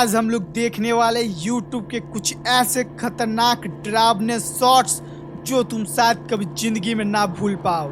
आज हम लोग देखने वाले YouTube के कुछ ऐसे खतरनाक डरावने शॉट्स जो तुम शायद कभी जिंदगी में ना भूल पाओ।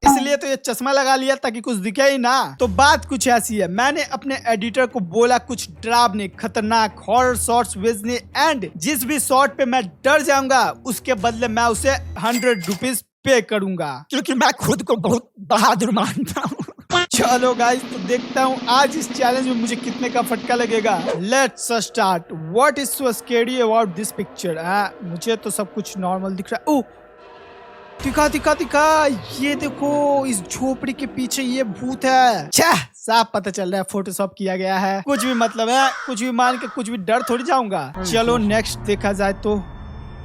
इसलिए तो ये चश्मा लगा लिया ताकि कुछ दिखे ही ना। तो बात कुछ ऐसी है, मैंने अपने एडिटर को बोला कुछ डरावने खतरनाक हॉरर शॉट्स भेजने, एंड जिस भी शॉट पे मैं डर जाऊंगा उसके बदले मैं उसे 100 रुपीज पे करूंगा, क्योंकि मैं खुद को बहुत बहादुर मानता हूँ। चलो गाइस, तो देखता हूँ आज इस चैलेंज में मुझे कितने का फटका लगेगा। Let's start. What is so scary about this picture? मुझे तो सब कुछ नॉर्मल दिख रहा है। ओह, दिखा, ये देखो, इस झोपड़ी के पीछे ये भूत है। साफ पता चल रहा है फोटोशॉप किया गया है। कुछ भी मतलब है, कुछ भी मान के कुछ भी डर थोड़ी जाऊंगा। चलो नेक्स्ट देखा जाए तो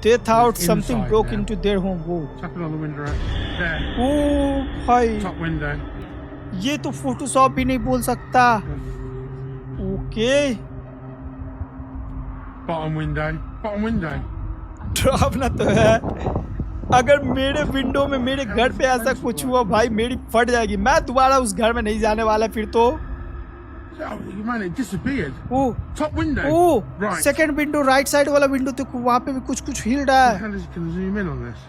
they thought something broke into their home. Tapping on the window there. ओह भाई, Top window. ये तो फोटोशॉप भी नहीं बोल सकता। Okay, Bottom window. Bottom window. डरावना तो है। अगर मेरे विंडो में मेरे घर पे ऐसा कुछ हुआ भाई, मेरी फट जाएगी। मैं दोबारा उस घर में नहीं जाने वाला फिर तो। Oh, man, it disappeared. Oh Top window. Oh, Right. Second window, right side वाला विंडो देखो, वहाँ पे भी कुछ हिल रहा है। How does can I zoom in on this?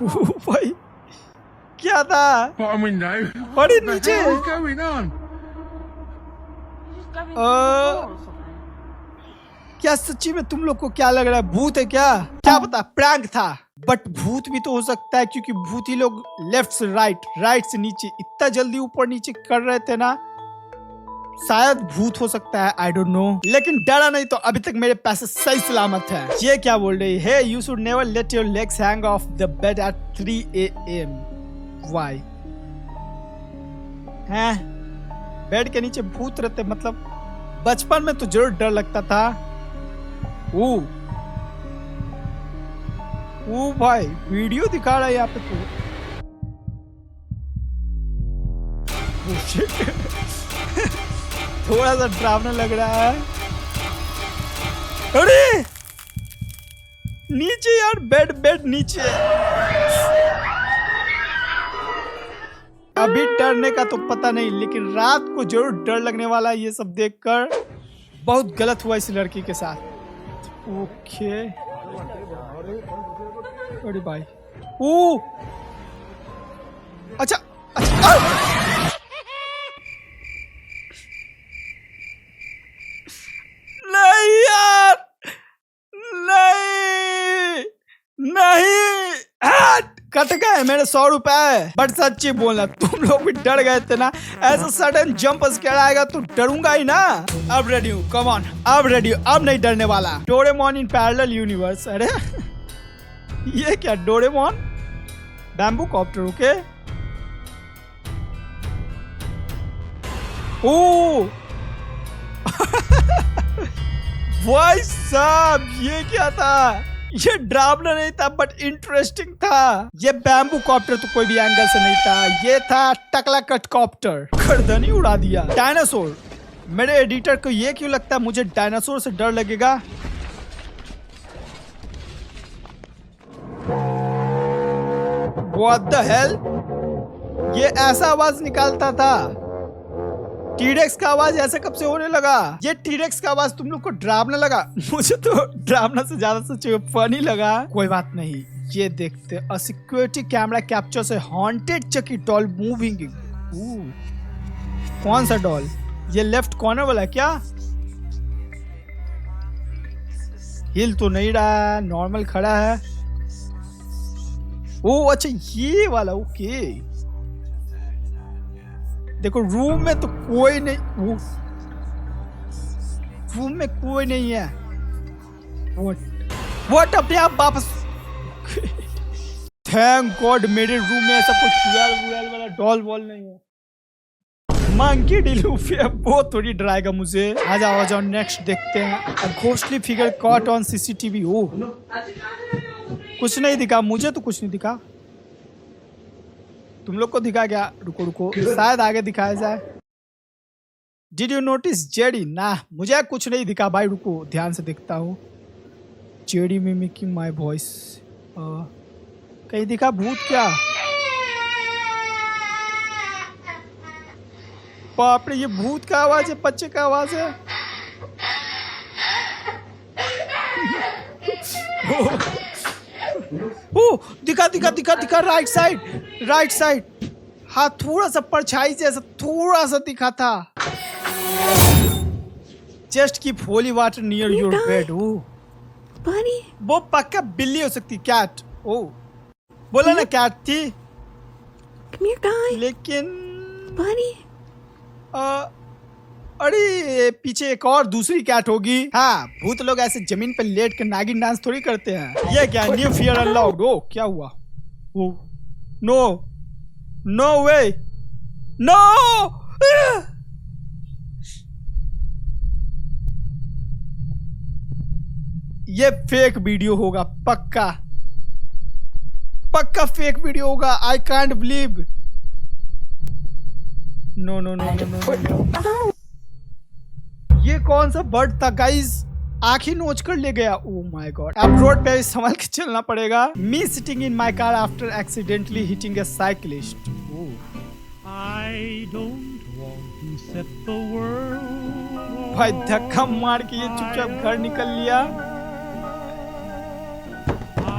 ओह भाई, क्या था? Bottom window. बड़ी What the नीचे। hell is going on? क्या सच्ची में तुम लोग को क्या लग रहा है, भूत है क्या? क्या पता, प्रैंक था। बट भूत भी तो हो सकता है, क्योंकि भूत ही लोग लेफ्ट से राइट, राइट से नीचे इतना जल्दी ऊपर नीचे कर रहे थे ना, शायद भूत हो सकता है। आई डोंट नो, लेकिन डरा नहीं तो अभी तक मेरे पैसे सही सलामत है। ये क्या बोल रही है? You should never let your legs hang of the bed at 3 AM। Why? हैं, बेड के नीचे भूत रहते? मतलब बचपन में तो जरूर डर लगता था। ओ भाई, वीडियो दिखा रहा है यहाँ पे तो। Oh, shit. थोड़ा सा डरावना लग रहा है। अरे नीचे यार, बेड नीचे। अभी डरने का तो पता नहीं, लेकिन रात को जरूर डर लगने वाला है ये सब देखकर। बहुत गलत हुआ इस लड़की के साथ। ओके, अरे भाई, ओ अच्छा, नहीं यार, नहीं कट गए मेरे 100 रुपए। बट सच्ची बोलना, तुम लोग भी डर गए थे ना। ऐसा सडन जंप स्केयर आएगा तो डरूंगा ही ना। अब रेडी हूँ, कम ऑन, अब रेडी हूँ, अब नहीं डरने वाला। Doraemon in parallel universe. अरे ये क्या, डोरेमोन बैम्बू कॉप्टर? ओके, ओ भाई साहब, ये क्या था? ये डरावना नहीं था बट इंटरेस्टिंग था। ये बैम्बू कॉप्टर तो कोई भी एंगल से नहीं था, ये था टकला कट कॉप्टर। गर्दन उड़ा दिया। डायनासोर। मेरे एडिटर को ये क्यों लगता है मुझे डायनासोर से डर लगेगा? What the hell? ये ऐसा आवाज निकालता था। टीरेक्स का आवाज ऐसे कब से होने लगा? ये टीरेक्स का आवाज तुम लोग को डरावना लगा? मुझे तो डरावना से ज्यादा सच फनी लगा। कोई बात नहीं, ये देखते। अ सिक्योरिटी कैमरा कैप्चर से हॉन्टेड चकी डॉल मूविंग। कौन सा डॉल? ये लेफ्ट कॉर्नर वाला क्या? हिल तो नहीं रहा है, नॉर्मल खड़ा है। ओ अच्छा, ये वाला। ओके, देखो रूम में तो कोई नहीं, रूम में कोई नहीं है। व्हाट अपने आप वापस। थैंक गॉड मेरे रूम में ऐसा कुछ रुआल वाला डॉल वॉल नहीं है। मंकी डिलूफिया वो थोड़ी डराएगा मुझे। आ जाओ नेक्स्ट देखते हैं। Ghostly figure caught on CCTV। ओ कुछ नहीं दिखा मुझे, तो कुछ नहीं दिखा। तुम लोग को दिखा क्या? रुको, शायद आगे दिखाया जाए। Did you notice JD? ना, मुझे कुछ नहीं दिखा भाई। रुको, ध्यान से देखता हूँ। JD mimicking my voice. कहीं दिखा भूत क्या? बाप रे, ये भूत का आवाज है, बच्चे का आवाज है। ओ दिखा दिखा दिखा दिखा, राइट साइड, राइट साइड। हाँ, थोड़ा सा परछाई जैसा थोड़ा सा दिखा था। Just keep holy water near your bed. Oh Buddy, वो पक्का बिल्ली हो सकती, कैट। ओ बोला ना कैट थी, come here, guy. लेकिन Buddy, अरे पीछे एक और दूसरी कैट होगी। हाँ, भूत लोग ऐसे जमीन पर लेट कर नागिन डांस थोड़ी करते हैं। ये क्या, न्यू फियर अनलॉक्ड। ओ क्या हुआ? Oh no, no way, no. ये फेक वीडियो होगा, पक्का पक्का फेक वीडियो होगा। I can't believe. No no no no no. ये कौन सा बर्ड था गाइस? आँखें नोच कर ले गया। Oh my god. अब रोड पे संभल के चलना पड़ेगा। Me sitting in my car after accidentally hitting a cyclist. I don't want to set the world. भाई धक्का मार के ये चुपचाप घर निकल लिया। I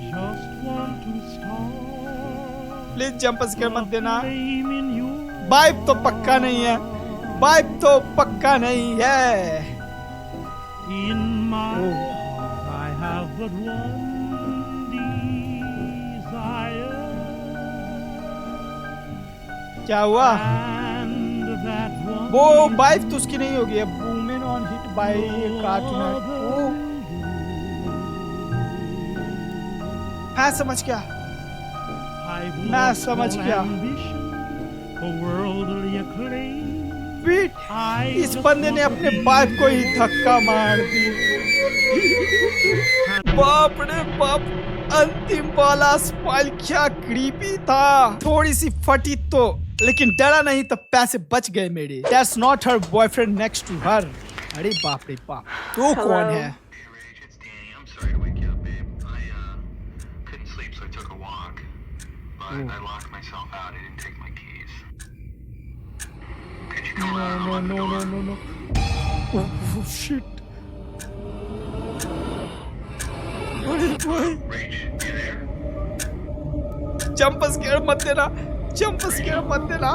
just want to start please jump scare मत देना। blaming you. बाइक तो पक्का नहीं है, बाइक तो पक्का नहीं है। In my heart, I have but one desire, क्या हुआ? and that one वो बाइक तो उसकी नहीं होगी। Women on hit by cartoon. हाँ समझ गया, I've मैं lost समझ all गया। ambition for worldly acclaim. पीट, इस बंदे ने अपने बाइक को ही धक्का मार दी। बाप रे बाप, अंतिम वाला स्पाइल क्या क्रीपी था। थोड़ी सी फटी तो, लेकिन डरा नहीं तो पैसे बच गए मेरे। That's not her boyfriend next to her। अरे बाप रे बाप, तो कौन है? Hey Rach, it's Danny. I'm sorry to wake you up, babe. I couldn't sleep, so I took a walk. But I locked myself out. I didn't take my keys. Could you come around and unlock the door? no. Oh shit. अरे भाई, Rach, you there? Jump scare मत देना, jump scare मत देना।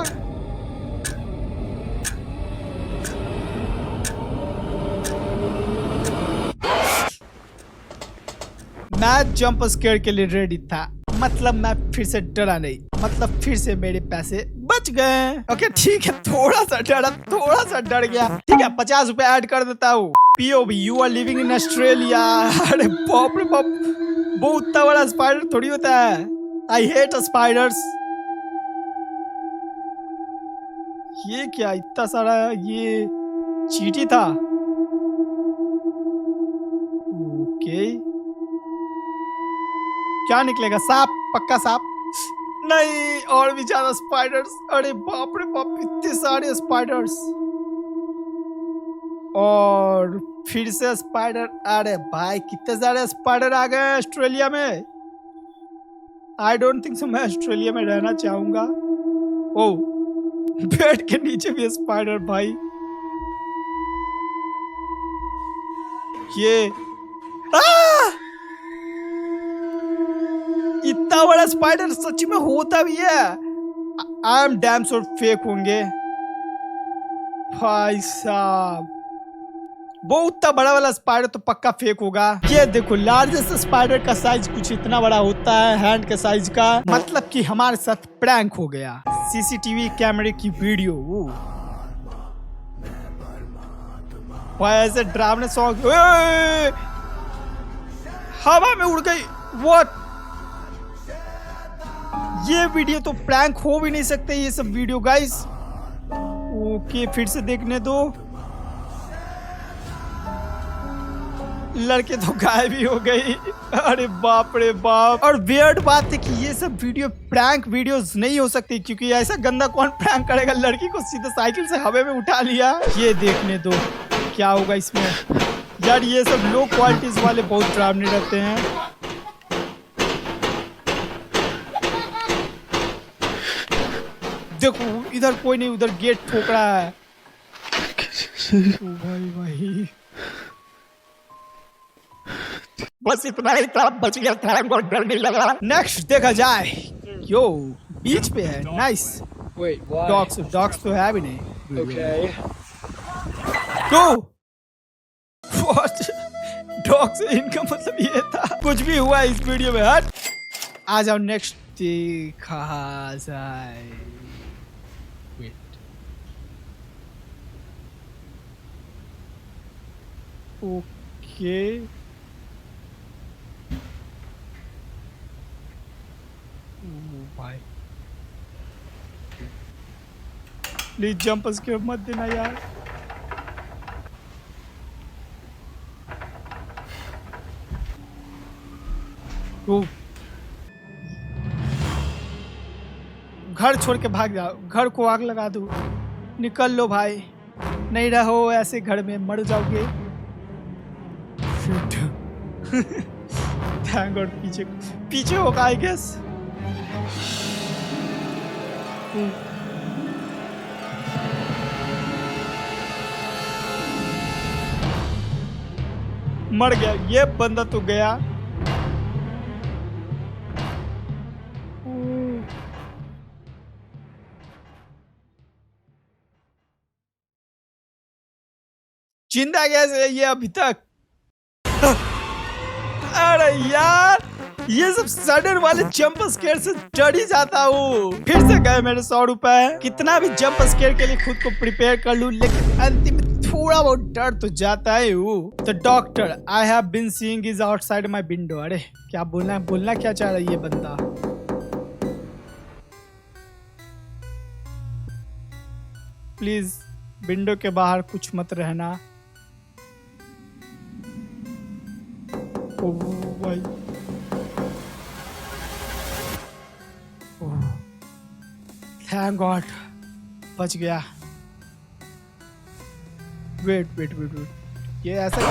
मैं jump scare के लिए ready था, मतलब मैं फिर से डरा नहीं, मतलब फिर से मेरे पैसे बच गए। ओके ठीक है, थोड़ा सा डर गया। ठीक है, 50 रुपए ऐड कर देता हूँ। POV, you are living in Australia. अरे बाप रे बाप, वो उतना बड़ा स्पाइडर थोड़ी होता है। I hate spiders. ये क्या इतना सारा, ये चींटी था। ओके, क्या निकलेगा? सांप, पक्का सांप। नहीं, और भी ज्यादा स्पाइडर्स। अरे बाप रे बाप, इतने सारे स्पाइडर्स। और फिर से स्पाइडर। अरे भाई, कितने सारे स्पाइडर आ गए ऑस्ट्रेलिया में। आई डोंट थिंक सो मैं ऑस्ट्रेलिया में रहना चाहूंगा। ओ, बेड के नीचे भी स्पाइडर भाई। ये इतना बड़ा स्पाइडर सच में होता भी है। I am damn sure fake होंगे भाई साहब। वो उतना बड़ा वाला स्पाइडर तो पक्का फेक होगा। ये देखो, लार्जेस्ट स्पाइडर का साइज कुछ इतना बड़ा होता है, हैंड के साइज का। मतलब कि हमारे साथ प्रैंक हो गया। सीसीटीवी कैमरे की वीडियो। भाई ऐसे डरावने सॉन्ग, हवा में उड़ गई। व्हाट? ये वीडियो तो प्रैंक हो भी नहीं सकते ये सब वीडियो गाइस। ओके, फिर से देखने दो। लड़के तो गायब ही हो गई। अरे बाप रे बाप। और वियर्ड बात है कि ये सब वीडियो प्रैंक वीडियोस नहीं हो सकती, क्योंकि ऐसा गंदा कौन प्रैंक करेगा। लड़की को सीधे साइकिल से हवा में उठा लिया। ये देखने दो क्या होगा इसमें। यार ये सब लो क्वालिटीज वाले बहुत डरावने रहते हैं। देखो इधर कोई नहीं, उधर गेट ठोक रहा है। ओ भाई भाई बस इतना ही था, बच गया था, बहुत डर नहीं लगा। नेक्स्ट देखा जाए। यो बीच पे है, नाइस। Wait, why? डॉग्स तो है भी नहीं। Okay. गो व्हाट, डॉग्स इनका मतलब ये था। कुछ भी हुआ इस वीडियो में। हट, आ जाओ नेक्स्ट देखा जाए। वेट, ओके भाई प्लीज जंप स्केयर मत देना यार। ओ, घर छोड़ के भाग जाओ, घर को आग लगा दो, निकल लो भाई, नहीं रहो ऐसे घर में, मर जाओगे। थैंक गॉड पीछे पीछे होगा आई गेस। मर गया ये बंदा तो गया। जिंदा कैसे ये अभी तक? अरे यार ये सब सडन वाले जंप स्केयर से डर ही जाता हूँ। फिर से गए मेरे 100 रुपए। कितना भी जंप स्केयर के लिए खुद को प्रिपेयर कर लूं, लेकिन अंतिम में थोड़ा बहुत डर तो जाता है। तो doctor, I have been seeing is outside my window. अरे क्या बोलना क्या चाह रहा है ये बंदा? प्लीज विंडो के बाहर कुछ मत रहना। ओह भाई, थैंक गॉड बच गया। वेट, ये ऐसा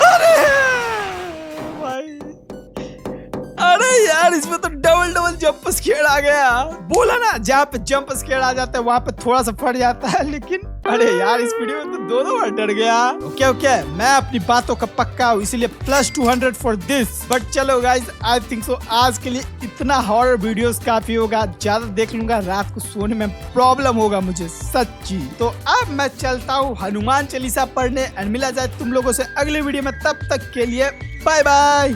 अरे भाई, अरे यार इसमें तो डबल जंप स्केयर आ गया। बोला ना जहाँ पे जंप स्केयर आ जाता है वहां पे थोड़ा सा फट जाता है, लेकिन अरे यार इस वीडियो में तो दोनों बार डर गया। ओके मैं अपनी बातों का पक्का हूँ, इसीलिए +200 फॉर दिस। बट चलो गाइज, आई थिंक सो आज के लिए इतना हॉरर वीडियोस काफी होगा। ज्यादा देख लूंगा रात को सोने में प्रॉब्लम होगा मुझे सच्ची। तो अब मैं चलता हूँ हनुमान चालीसा पढ़ने। एंड मिला जाए तुम लोगों से अगले वीडियो में, तब तक के लिए बाय बाय।